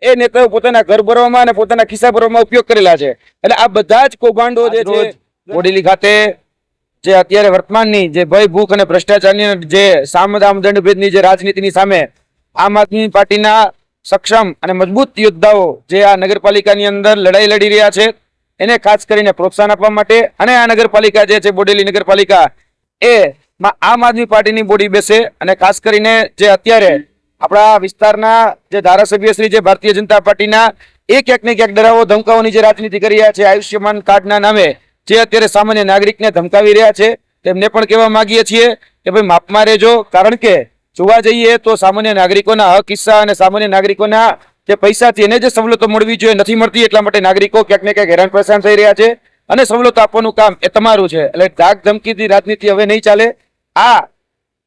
એ નેતાઓ પોતાના ઘર ભરવામાં અને પોતાના ખિસ્સા ભરવામાં ઉપયોગ કરેલા છે. એટલે આ બધા જ કૌભાંડો જે છે બોડેલી ખાતે જે અત્યારે વર્તમાનની જે ભય ભૂખ અને ભ્રષ્ટાચારની જે સામ દામ દંડ ભેદની જે રાજનીતિની સામે આમ આદમી પાર્ટીના સક્ષમ અને મજબૂત યોદ્ધાઓ જે આ નગરપાલિકાની અંદર લડાઈ લડી રહ્યા છે એને ખાસ કરીને પ્રોત્સાહન આપવા માટે અને આ નગરપાલિકા જે છે બોડેલી નગરપાલિકા એ આમ આદમી પાર્ટીની બોડી બેસે અને ખાસ કરીને જે અત્યારે આપણા વિસ્તારના જે ધારાસભ્ય શ્રી જે ભારતીય જનતા પાર્ટીના ક્યાંક ને ક્યાંક ડરાવો ધમકાવવાની જે રાજનીતિ કરી રહ્યા છે આયુષ્યમાન કાર્ડના નામે જે અત્યારે સામાન્ય નાગરિકને ધમકાવી રહ્યા છે તેમને પણ કહેવા માંગીએ છીએ કે ભાઈ માપમાં રહેજો. કારણ કે જોવા જઈએ તો સામાન્ય નાગરિકોના હક હિસ્સા અને સામાન્ય નાગરિકોના જે પૈસાથી એને જે સવલતો મળવી જોઈએ નથી મળતી. એટલા માટે નાગરિકો ક્યાંક ને ક્યાંક હેરાન પરેશાન થઈ રહ્યા છે અને સવલતો આપવાનું કામ એ તમારું છે. એટલે ધાક ધમકીથી રાજનીતિ હવે નહીં ચાલે. આ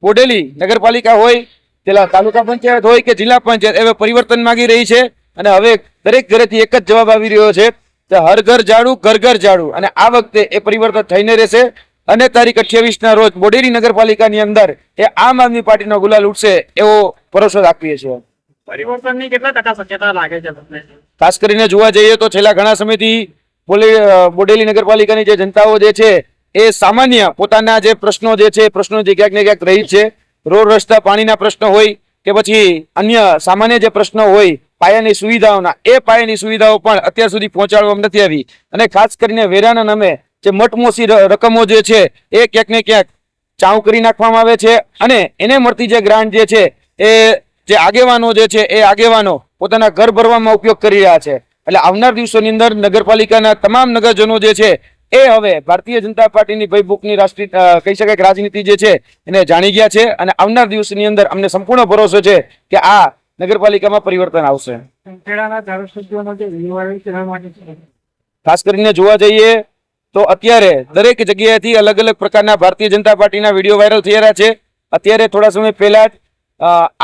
બોડેલી નગરપાલિકા હોય, પેલા તાલુકા પંચાયત હોય કે જિલ્લા પંચાયત હવે પરિવર્તન માંગી રહી છે અને હવે દરેક ઘરેથી એક જ જવાબ આવી રહ્યો છે કે હર ઘર ઝાડુ ઘર ઘર ઝાડુ. અને આ વખતે એ પરિવર્તન થઈને રહેશે અને તારીખ 28 રોજ બોડેલી નગરપાલિકાની અંદર એ આમ આદમી પાર્ટીનો ગુલાલ ઉઠશે એવો ભરોસો રાખીએ છીએ. પરિવર્તનની કેટલા ટકા શક્યતા લાગે છે તમને? ખાસ કરીને જોવા જઈએ તો છેલ્લા ઘણા સમયથી બોડેલી નગરપાલિકાની જે જનતાઓ જે છે એ સામાન્ય પોતાના જે પ્રશ્નો જે છે પ્રશ્નો જે ક્યાંક ને ક્યાંક રહી છે. રોડ રસ્તા પાણીના પ્રશ્નો હોય કે પછી અન્ય સામાન્ય જે પ્રશ્નો હોય પાયાની સુવિધાઓના, એ પાયાની સુવિધાઓ પણ અત્યાર સુધી પહોંચાડવામાં નથી આવી. અને ખાસ કરીને વેરાના નામે જે મટમોસી રકમો જે છે એ ક્યાંક ને ક્યાંક ચાઉ કરી નાખવામાં આવે છે અને એને મળતી જે ગ્રાન્ટ જે છે એ જે આગેવાનો જે છે એ આગેવાનો પોતાના ઘર ભરવામાં ઉપયોગ કરી રહ્યા છે. એટલે આવનાર દિવસોની અંદર નગરપાલિકાના તમામ નગરજનો જે છે એ હવે ભારતીય જનતા પાર્ટીની ભયભૂખની રાષ્ટ્રીય કહી શકાય કે રાજનીતિ જે છે એને જાણી ગયા છે અને આવનાર દિવસની અંદર અમને સંપૂર્ણ ભરોસો છે કે આ નગરપાલિકામાં પરિવર્તન આવશે. ખાસ કરીને જોવા જઈએ તો અત્યારે દરેક જગ્યાએથી અલગ અલગ પ્રકારના ભારતીય જનતા પાર્ટીના વિડીયો વાયરલ થઈ રહ્યા છે. અત્યારે થોડા સમય પહેલા જ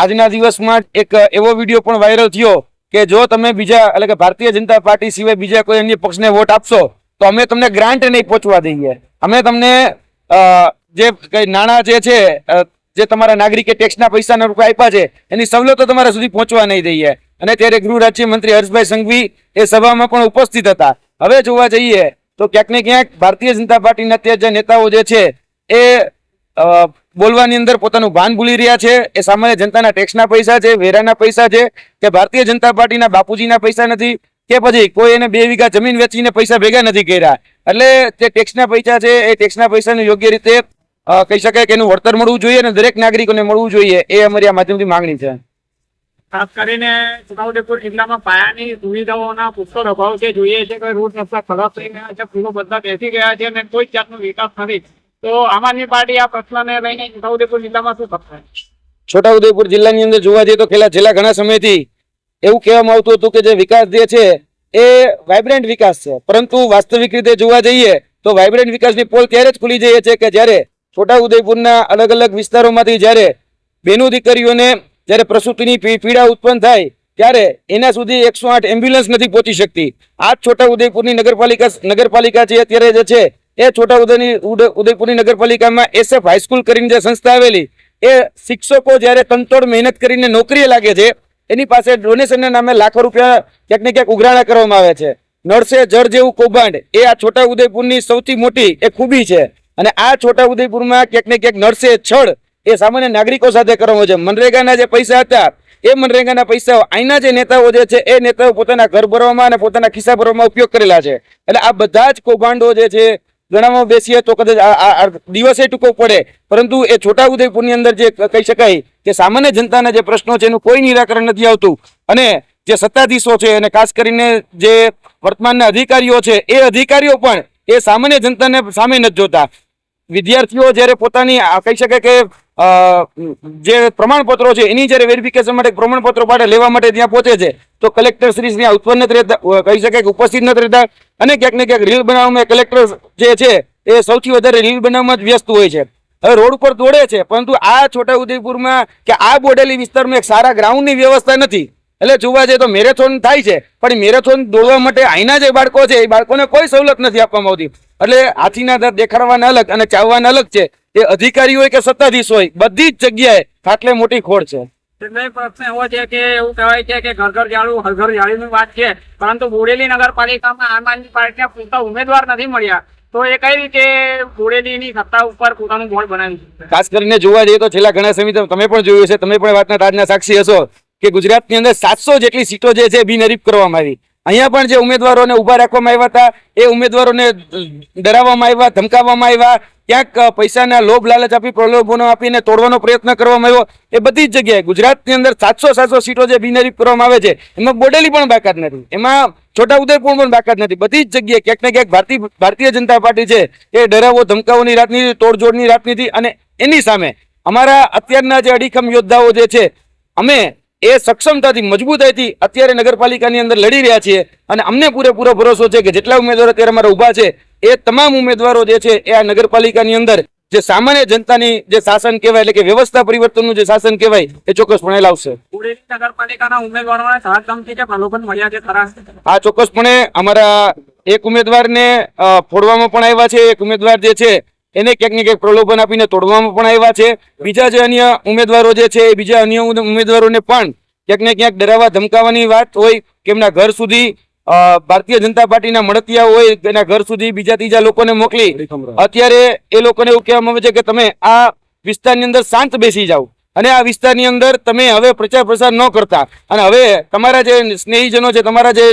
આજના દિવસમાં એક એવો વિડીયો પણ વાયરલ થયો કે જો તમે બીજા એટલે કે ભારતીય જનતા પાર્ટી સિવાય બીજા કોઈ અન્ય પક્ષને વોટ આપશો તો અમે તમને ગ્રાન્ટ નહીં પહોંચવા દઈએ, અમે તમને જે કઈ નાણાં જે છે જે તમારા નાગરિકે ટેક્સના પૈસાના રૂપિયા આપ્યા છે એની સવલતો તમારા સુધી પહોંચવા નહીં દઈએ. અને ત્યારે ગૃહ રાજ્યમંત્રી હર્ષભાઈ સંઘવી એ સભામાં પણ ઉપસ્થિત હતા. હવે જોવા જઈએ તો ક્યાંક ને ક્યાંક ભારતીય જનતા પાર્ટીના તે જે નેતાઓ જે છે એ બોલવાની અંદર પોતાનું ભાન ભૂલી રહ્યા છે. એ સામાન્ય જનતાના ટેક્સના પૈસા છે, વેરાના પૈસા છે કે ભારતીય જનતા પાર્ટીના બાપુજીના પૈસા નથી કે પછી કોઈ એને 2 વીઘા જમીન વેચીને પૈસા ભેગા નથી કર્યા. એટલે જે ટેક્સના પૈસા છે એ ટેક્સના પૈસાને યોગ્ય રીતે કહી શકાય કે એનું વળતર મળવું જોઈએ અને દરેક નાગરિકોને મળવું જોઈએ એ અમારી આ માધ્યમથી માંગણી છે. ખાસ કરીને છોટાઉદેપુર જિલ્લામાં પાયાની સુવિધાઓના પુષ્કળ અભાવ છે. જોઈએ છે કે રોડ રસ્તા ખરાબ થઈ ગયા છે, પુલો બધા બેસી ગયા છે અને કોઈ જાતનો વિકાસ નથી. તો આમ આદમી પાર્ટી આ પ્રશ્નને લઈને છોટાઉદેપુર જિલ્લામાં શું કરશે? છોટાઉદેપુર જિલ્લાની અંદર જોવા જઈએ તો છેલ્લા ઘણા સમયથી એવું કહેવામાં આવતું હતું કે જે વિકાસ જે છે એ વાઇબ્રન્ટ વિકાસ છે, પરંતુ વાસ્તવિક રીતે જોવા જઈએ તો વાઇબ્રન્ટ વિકાસની પોલ ત્યારે જ ખુલી જાય છે કે જ્યારે છોટાઉદેપુરના અલગ અલગ વિસ્તારોમાંથી જ્યારે બેનો દીકરીઓને જ્યારે પ્રસૂતિની પીડા ઉત્પન્ન થાય ત્યારે એના સુધી 108 એમ્બ્યુલન્સ નથી પહોંચી શકતી. આ છોટાઉદેપુરની નગરપાલિકા છે અત્યારે જે છે એ છોટાઉદેપુરની નગરપાલિકામાં SF હાઈસ્કૂલ કરીને જે સંસ્થા આવેલી એ શિક્ષકો જ્યારે તનતોડ મહેનત કરીને નોકરીએ લાગે છે એની પાસે ડોનેશનના નામે લાખો રૂપિયા ક્યાંક ને ક્યાંક ઉઘરાણા કરવામાં આવે છે. નળ સે જળ જેવું કૌભાંડ એ આ છોટાઉદેપુરની સૌથી મોટી એ ખૂબી છે. અને આ છોટાઉદેપુરમાં ક્યાંક ને ક્યાંક નળ સે છળ એ સામાન્ય નાગરિકો સાથે કરવામાં છે. મનરેગાના જે પૈસા હતા એ મનરેગાના પૈસાઓ અહીંના જે નેતાઓ જે છે એ નેતાઓ પોતાના ઘર ભરવામાં અને પોતાના ખિસ્સા ભરવામાં ઉપયોગ કરેલા છે. એટલે આ બધા જ કૌભાંડો જે છે ગણાવવા બેસીએ તો કદાચ દિવસે ટૂંકો પડે, પરંતુ એ છોટાઉદેપુરની અંદર જે કહી શકાય કે સામાન્ય જનતાના જે પ્રશ્નો છે એનું કોઈ નિરાકરણ નથી આવતું. અને જે સત્તાધીશો છે અને ખાસ કરીને જે વર્તમાનના અધિકારીઓ છે એ અધિકારીઓ પણ એ સામાન્ય જનતાને સામે નથી જોતા. વિદ્યાર્થીઓ જ્યારે પોતાની કહી શકાય કે જે પ્રમાણપત્રો છે એની જ્યારે વેરિફિકેશન માટે પ્રમાણપત્રો માટે લેવા માટે ત્યાં પહોંચે છે તો કલેક્ટર શ્રી ત્યાં ઉત્પન્ન નથી રહેતા, કહી શકાય કે ઉપસ્થિત નથી રહેતા. અને ક્યાંક ને ક્યાંક રીલ બનાવવામાં કલેક્ટર જે છે એ સૌથી વધારે રીલ બનાવવામાં જ વ્યસ્ત હોય છે. હવે રોડ ઉપર દોડે છે, પરંતુ આ છોટાઉદેપુરમાં કે આ બોડેલી વિસ્તારમાં એક સારા ગ્રાઉન્ડની વ્યવસ્થા નથી. એટલે જોવા જઈએ તો મેરેથોન થાય છે, પણ મેરેથોન દોડવા માટે અહીંના જે બાળકો છે એ બાળકોને કોઈ સવલત નથી આપવામાં આવતી. એટલે હાથીના દાંત દેખાડવાના અલગ અને ચાવવાના અલગ છે. એ અધિકારી હોય કે સત્તાધીશ હોય, બધી જ જગ્યાએ ફાટલે મોટી ખોડ છે. એટલે પ્રશ્ન એવો છે કે એવું કહેવાય છે કે ઘર ઘર જાળું હર ઘર જાળીની વાત છે, પરંતુ બોડેલી નગરપાલિકામાં આમ આદમી પાર્ટીના પૂરતા ઉમેદવાર નથી મળ્યા, તો એ કઈ રીતે બોડેલીની સત્તા ઉપર પોતાનું બોર્ડ બનાવ્યું છે? ખાસ કરીને જોવા જઈએ તો છેલ્લા ઘણા સમયથી તમે પણ જોયું છે, તમે પણ વાતના તાજના સાક્ષી હશો કે ગુજરાતની અંદર 700 જેટલી સીટો જે છે બિનહરીફ કરવામાં આવી. અહીંયા પણ જે ઉમેદવારોને ઉભા રાખવામાં આવ્યા હતા એ ઉમેદવારોને ડરાવવામાં આવ્યા, ધમકાવવામાં આવ્યા, ક્યાંક પૈસાના લોભ લાલચ આપી, પ્રલોભનો આપીને તોડવાનો પ્રયત્ન કરવામાં આવ્યો. એ બધી જ જગ્યાએ ગુજરાતની અંદર 700 સીટો જે બિનહરીફ કરવામાં આવે છે એમાં બોડેલી પણ બાકાત નથી, એમાં છોટાઉદેપુર પણ બાકાત નથી. બધી જ જગ્યાએ ક્યાંક ને ક્યાંક ભારતીય જનતા પાર્ટી છે એ ડરાવો ધમકાવોની રાજનીતિ, તોડજોડની રાજનીતિ, અને એની સામે અમારા અત્યારના જે અડીખમ યોદ્ધાઓ જે છે અમે એ સક્ષમતાથી મજબૂતાઈથી અત્યારે નગરપાલિકાની અંદર લડી રહ્યા છીએ, અને અમને પૂરેપૂરો ભરોસો છે કે જેટલા ઉમેદવારો અત્યારે અમારા ઊભા છે એ તમામ ઉમેદવારો જે છે એ આ નગરપાલિકાની અંદર જે સામાન્ય જનતાની જે શાસન કહેવાય એટલે કે વ્યવસ્થા પરિવર્તનનું જે શાસન કહેવાય એ ચોક્કસપણે લાવશે. બોડેલી નગરપાલિકાના ઉમેદવારોને ધમકી કે પ્રલોભન મળ્યા છે ખરા? આ ચોક્કસપણે અમારા એક ઉમેદવારને ફોડવામાં પણ આવ્યા છે, એક ઉમેદવાર જે છે એને ક્યાંક ને ક્યાંક પ્રલોભન આપીને તોડવામાં પણ આવ્યા છે. બીજા જે અન્ય ઉમેદવારો જે છે એ બીજા અન્ય ઉમેદવારોને પણ ક્યાંક ને ક્યાંક ડરાવવા ધમકાવવાની વાત હોય કે એમના ઘર સુધી ભારતીય જનતા પાર્ટીના મળતિયા હોય એના ઘર સુધી બીજા ત્રીજા લોકોને મોકલી અત્યારે એ લોકોને એવું કહેવામાં આવે છે કે તમે આ વિસ્તારની અંદર શાંત બેસી જાઓ અને આ વિસ્તારની અંદર તમે હવે પ્રચાર પ્રસાર ન કરતા, અને હવે તમારા જે સ્નેહીજનો છે, તમારા જે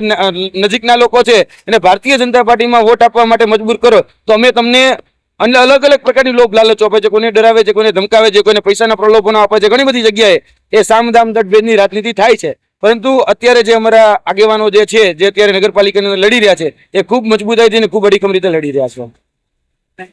નજીકના લોકો છે એને ભારતીય જનતા પાર્ટીમાં વોટ આપવા માટે મજબૂર કરો, તો અમે તમને અને અલગ અલગ પ્રકારની લોભ લાલચો આપે છે, કોઈને ડરાવે છે, કોઈને ધમકાવે છે, કોઈને પૈસાના પ્રલોભનો આપે છે. ઘણી બધી જગ્યાએ એ સામદામ દંડભેદની રાજનીતિ થાય છે, પરંતુ અત્યારે જે અમારા આગેવાનો જે છે જે અત્યારે નગરપાલિકાની અંદર લડી રહ્યા છે એ ખૂબ મજબૂતાઈથી અને ખૂબ અડીખમ રીતે લડી રહ્યા છે.